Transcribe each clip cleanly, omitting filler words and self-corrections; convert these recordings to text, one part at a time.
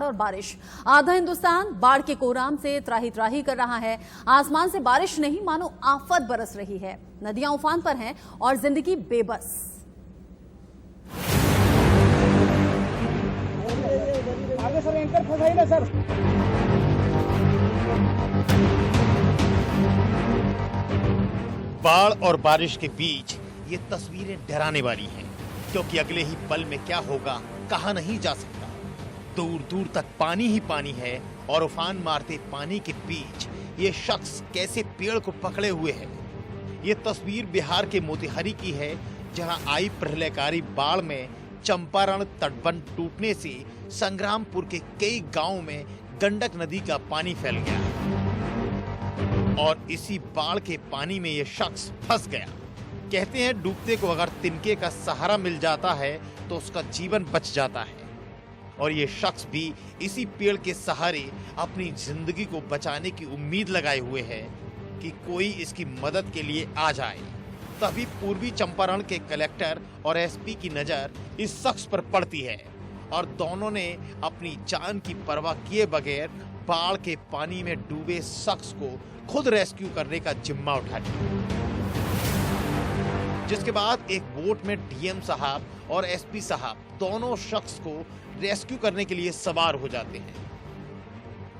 और बारिश। आधा हिंदुस्तान बाढ़ के कोहराम से त्राही त्राही कर रहा है। आसमान से बारिश नहीं मानो आफत बरस रही है। नदियां उफान पर हैं और जिंदगी बेबस। आगे सर, एंकर फंसाइए ना सर। बाढ़ और बारिश के बीच ये तस्वीरें डराने वाली हैं, क्योंकि अगले ही पल में क्या होगा कहा नहीं जा सकता। दूर दूर तक पानी ही पानी है और उफान मारते पानी के बीच ये शख्स कैसे पेड़ को पकड़े हुए है। ये तस्वीर बिहार के मोतिहारी की है, जहां आई प्रलयकारी बाढ़ में चंपारण तटबंध टूटने से संग्रामपुर के कई गांवों में गंडक नदी का पानी फैल गया और इसी बाढ़ के पानी में ये शख्स फंस गया। कहते हैं डूबते को अगर तिनके का सहारा मिल जाता है तो उसका जीवन बच जाता है, और ये शख्स भी इसी पेड़ के सहारे अपनी जिंदगी को बचाने की उम्मीद लगाए हुए है कि कोई इसकी मदद के लिए आ जाए। तभी पूर्वी चंपारण के कलेक्टर और एसपी की नजर इस शख्स पर पड़ती है और दोनों ने अपनी जान की परवाह किए बगैर बाढ़ के पानी में डूबे शख्स को खुद रेस्क्यू करने का जिम्मा उठा लिया। जिसके बाद एक बोट में डीएम साहब और एसपी साहब दोनों शख्स को रेस्क्यू करने के लिए सवार हो जाते हैं।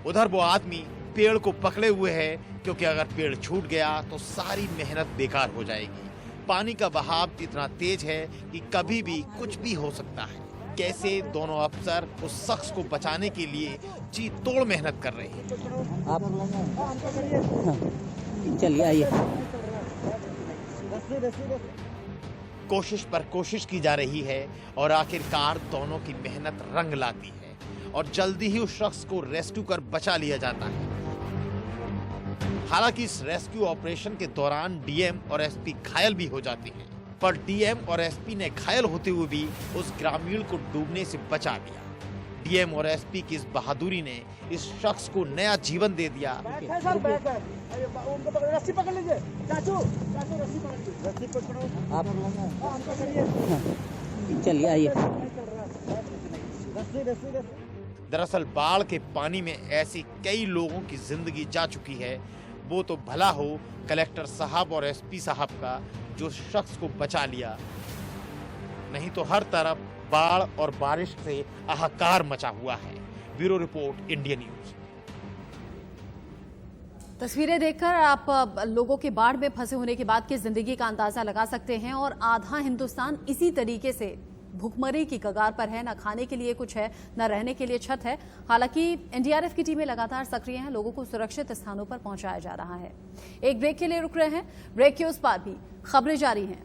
उधर वो आदमी पेड़ को पकड़े हुए है, क्योंकि अगर पेड़ छूट गया तो सारी मेहनत बेकार हो जाएगी। पानी का बहाव इतना तेज है कि कभी भी कुछ भी हो सकता है। कैसे दोनों अफसर उस शख्स को बचाने के लिए जी तोड़ मेहनत कर रहे हैं। चलिए आइए। कोशिश पर कोशिश की जा रही है और आखिरकार दोनों की मेहनत रंग लाती है और जल्दी ही उस शख्स को रेस्क्यू कर बचा लिया जाता है। हालांकि इस रेस्क्यू ऑपरेशन के दौरान डीएम और एसपी घायल भी हो जाते हैं, पर डीएम और एसपी ने घायल होते हुए भी उस ग्रामीण को डूबने से बचा दिया। डीएम और एसपी की इस बहादुरी ने इस शख्स को नया जीवन दे दिया। रस्सी पकड़ लीजिए चाचू, रस्सी पकड़ो आप। चलिए आइए। दरअसल बाढ़ के पानी में ऐसे कई लोगों की जिंदगी जा चुकी है। वो तो भला हो कलेक्टर साहब और एसपी साहब का जो शख्स को बचा लिया, नहीं तो हर तरफ बाढ़ और बारिश से हाहाकार मचा हुआ है। Bureau report, India news. तस्वीरें देखकर आप लोगों के बाढ़ में फंसे होने के बाद की जिंदगी का अंदाजा लगा सकते हैं और आधा हिंदुस्तान इसी तरीके से भुखमरी की कगार पर है। न खाने के लिए कुछ है, न रहने के लिए छत है। हालांकि एनडीआरएफ की टीमें लगातार सक्रिय हैं, लोगों को सुरक्षित स्थानों पर पहुंचाया जा रहा है। एक ब्रेक के लिए रुक रहे हैं, ब्रेक के उस पार भी खबरें जारी हैं।